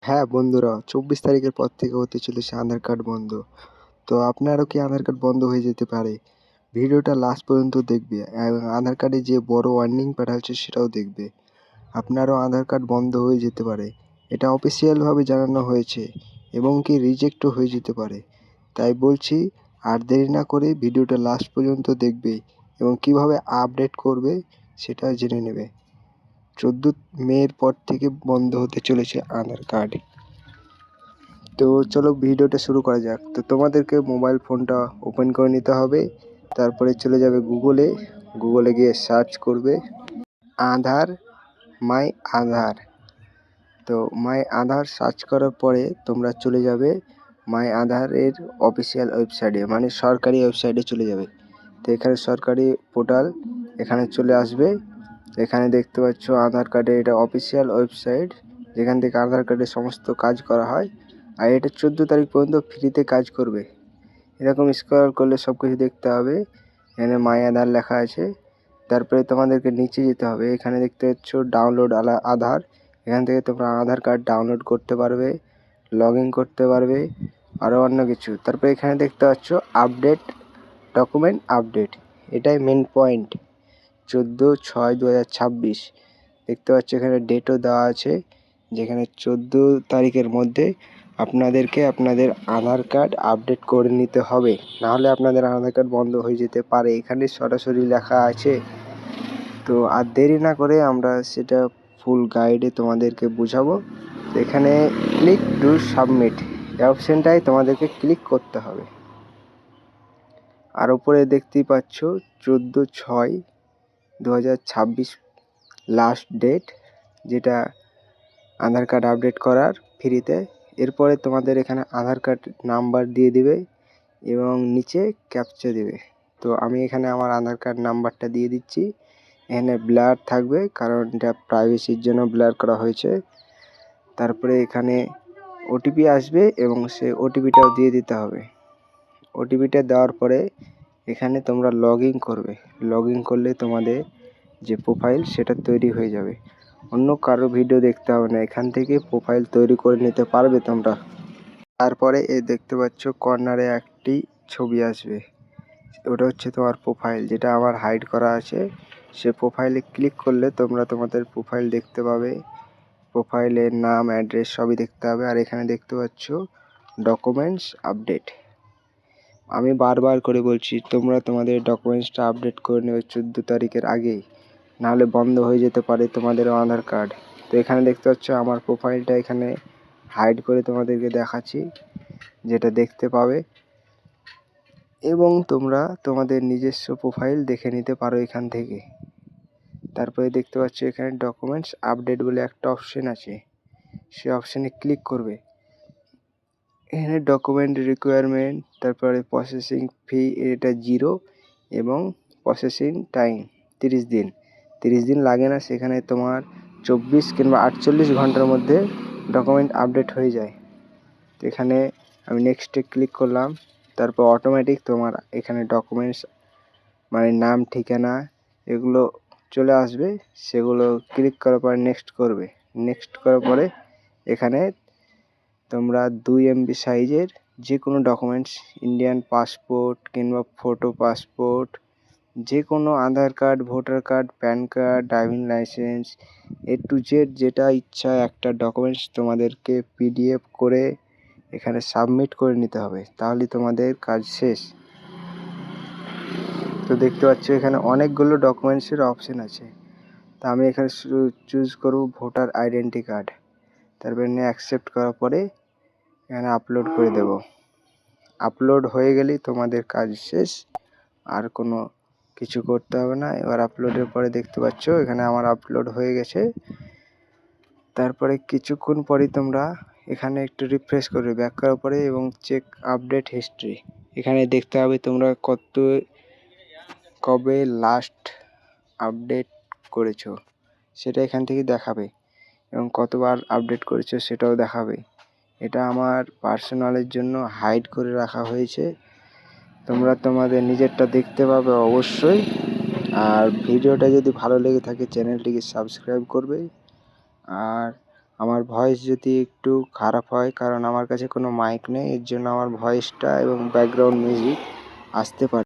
হ্যাঁ বন্ধুরা, 24 তারিখের পর থেকে হতে চলেছে আধার কার্ড বন্ধ। তো আপনারও কি আধার কার্ড বন্ধ হয়ে যেতে পারে? ভিডিওটা লাস্ট পর্যন্ত দেখবে এবং আধার কার্ডে যে বড় ওয়ার্নিং পাঠাচ্ছে সেটাও দেখবে। আপনারও আধার কার্ড বন্ধ হয়ে যেতে পারে, এটা অফিসিয়ালভাবে জানানো হয়েছে এবং কি রিজেক্টও হয়ে যেতে পারে। তাই বলছি, আর দেরি না করে ভিডিওটা লাস্ট পর্যন্ত দেখবে এবং কিভাবে আপডেট করবে সেটা জেনে নেবে। 14 মের পর থেকে বন্ধ হতে চলেছে আধার কার্ড। তো চলো ভিডিওটা শুরু করা যাক। তো তোমাদেরকে মোবাইল ফোনটা ওপেন করে নিতে হবে, তারপরে চলে যাবে গুগলে গিয়ে সার্চ করবে আধার, মাই আধার। তো মাই আধার সার্চ করার পরে তোমরা চলে যাবে মাই আধারের অফিসিয়াল ওয়েবসাইটে, মানে সরকারি ওয়েবসাইটে চলে যাবে। তো এখানে সরকারি পোর্টাল, এখানে চলে আসবে। এখানে দেখতে পাচ্ছ আধার কার্ডের এটা অফিসিয়াল ওয়েবসাইট, যেখান থেকে আধার কার্ডের সমস্ত কাজ করা হয়। আর এটা 14 তারিখ পর্যন্ত ফ্রিতে কাজ করবে। এরকম স্ক্রল করলে সব কিছু দেখতে হবে। এখানে মাই আধার লেখা আছে। তারপরে তোমাদেরকে নিচে যেতে হবে, এখানে দেখতে পাচ্ছ ডাউনলোড আধার। এখান থেকে তোমরা আধার কার্ড ডাউনলোড করতে পারবে, লগ ইন করতে পারবে, আরও অন্য কিছু। তারপরে এখানে দেখতে পাচ্ছ আপডেট, ডকুমেন্ট আপডেট, এটাই মেন পয়েন্ট। 14/6/2026 দেখতে পাচ্ছ এখানে ডেটও দেওয়া আছে, যেখানে 14 তারিখের মধ্যে আপনাদেরকে আপনাদের আধার কার্ড আপডেট করে নিতে হবে, নাহলে আপনাদের আধার কার্ড বন্ধ হয়ে যেতে পারে, এখানে সরাসরি লেখা আছে। তো আর দেরি না করে আমরা সেটা ফুল গাইডে তোমাদেরকে বুঝাবো। তো এখানে ক্লিক টু সাবমিট, এই অপশানটাই তোমাদেরকে ক্লিক করতে হবে। আর উপরে দেখতেই পাচ্ছ 14/6/2026 লাস্ট ডেট, যেটা আধার কার্ড আপডেট করার ফ্রিতে। এরপরে তোমাদের এখানে আধার কার্ড নাম্বার দিয়ে দিবে এবং নিচে ক্যাপচা দেবে। তো আমি এখানে আমার আধার কার্ড নাম্বারটা দিয়ে দিচ্ছি। এখানে ব্লার থাকবে, কারণ এটা প্রাইভেসির জন্য ব্লার করা হয়েছে। তারপরে এখানে ওটিপি আসবে এবং সে ওটিপিটাও দিয়ে দিতে হবে। ওটিপিটা দেওয়ার পরে এখানে তোমরা লগ ইন করবে। লগ ইন করলে তোমাদের যে প্রোফাইল সেটা তৈরি হয়ে যাবে। অন্য কারো ভিডিও দেখতে হবে না, এখান থেকে প্রোফাইল তৈরি করে নিতে পারবে তোমরা। তারপরে এই দেখতে পাচ্ছ কর্নারে একটি ছবি আসবে, ওটা হচ্ছে তোমার প্রোফাইল, যেটা আমার হাইড করা আছে। সে প্রোফাইলে ক্লিক করলে তোমরা তোমাদের প্রোফাইল দেখতে পাবে। প্রোফাইলের নাম, অ্যাড্রেস সবই দেখতে হবে। আর এখানে দেখতে পাচ্ছ ডকুমেন্টস আপডেট। আমি বারবার করে বলছি, তোমরা তোমাদের ডকুমেন্টসটা আপডেট করে নেবে 14 তারিখের আগেই, নাহলে বন্ধ হয়ে যেতে পারে তোমাদের আধার কার্ড। তো এখানে দেখতে পাচ্ছ আমার প্রোফাইলটা এখানে হাইড করে তোমাদেরকে দেখাচ্ছি, যেটা দেখতে পাবে এবং তোমরা তোমাদের নিজস্ব প্রোফাইল দেখে নিতে পারো এখান থেকে। তারপরে দেখতে পাচ্ছ এখানে ডকুমেন্টস আপডেট বলে একটা অপশন আছে, সে অপশানে ক্লিক করবে। এখানে ডকুমেন্ট রিকোয়ারমেন্ট, তারপরে প্রসেসিং ফি এটা 0 এবং প্রসেসিং টাইম 30 দিন। 30 দিন লাগে না, সেখানে তোমার 24 কিংবা 48 ঘন্টার মধ্যে ডকুমেন্ট আপডেট হয়ে যায়। তো এখানে আমি নেক্সটে ক্লিক করলাম। তারপর অটোমেটিক তোমার এখানে ডকুমেন্টস মানে নাম, ঠিকানা এগুলো চলে আসবে। সেগুলো ক্লিক করার পর নেক্সট করবে। নেক্সট করার পরে এখানে তোমরা 2 MB সাইজের যে কোনো ডকুমেন্টস, ইন্ডিয়ান পাসপোর্ট কিংবা ফটো পাসপোর্ট, যে কোনো Aadhaar card, voter card, PAN card, driving licence, A to Z যেটা ইচ্ছা একটা ডকুমেন্টস তোমাদেরকে PDF করে এখানে সাবমিট করে নিতে হবে, তাহলে তোমাদের কাজ শেষ। তো দেখতে পাচ্ছ এখানে অনেকগুলো ডকুমেন্টসের অপশান আছে। তা আমি এখানে চুজ করব ভোটার আইডেন্টি কার্ড। তারপরে অ্যাকসেপ্ট করার পরে এখানে আপলোড করে দেব। আপলোড হয়ে গেলেই তোমাদের কাজ শেষ, আর কোনো কিছু করতে হবে না। এবার আপলোডের পরে দেখতে পাচ্ছ এখানে আমার আপলোড হয়ে গেছে। তারপরে কিছুক্ষণ পরেই তোমরা এখানে একটু রিফ্রেশ করবে, ব্যাক করার পরে, এবং চেক আপডেট হিস্ট্রি। এখানে দেখতে হবে তোমরা কবে লাস্ট আপডেট করেছো সেটা এখান থেকে দেখাবে, এবং কতবার আপডেট করেছো সেটাও দেখাবে। এটা আমার পার্সোনালের জন্য হাইড করে রাখা হয়েছে, তোমরা তোমাদের নিজেরটা দেখতে পাবে অবশ্যই। আর ভিডিওটা যদি ভালো লেগে থাকে চ্যানেলটিকে সাবস্ক্রাইব করবে। আর আমার ভয়েস যদি একটু খারাপ হয়, কারণ আমার কাছে কোনো মাইক নেই, এর জন্য আমার ভয়েসটা এবং ব্যাকগ্রাউন্ড মিউজিক আসতে পারে।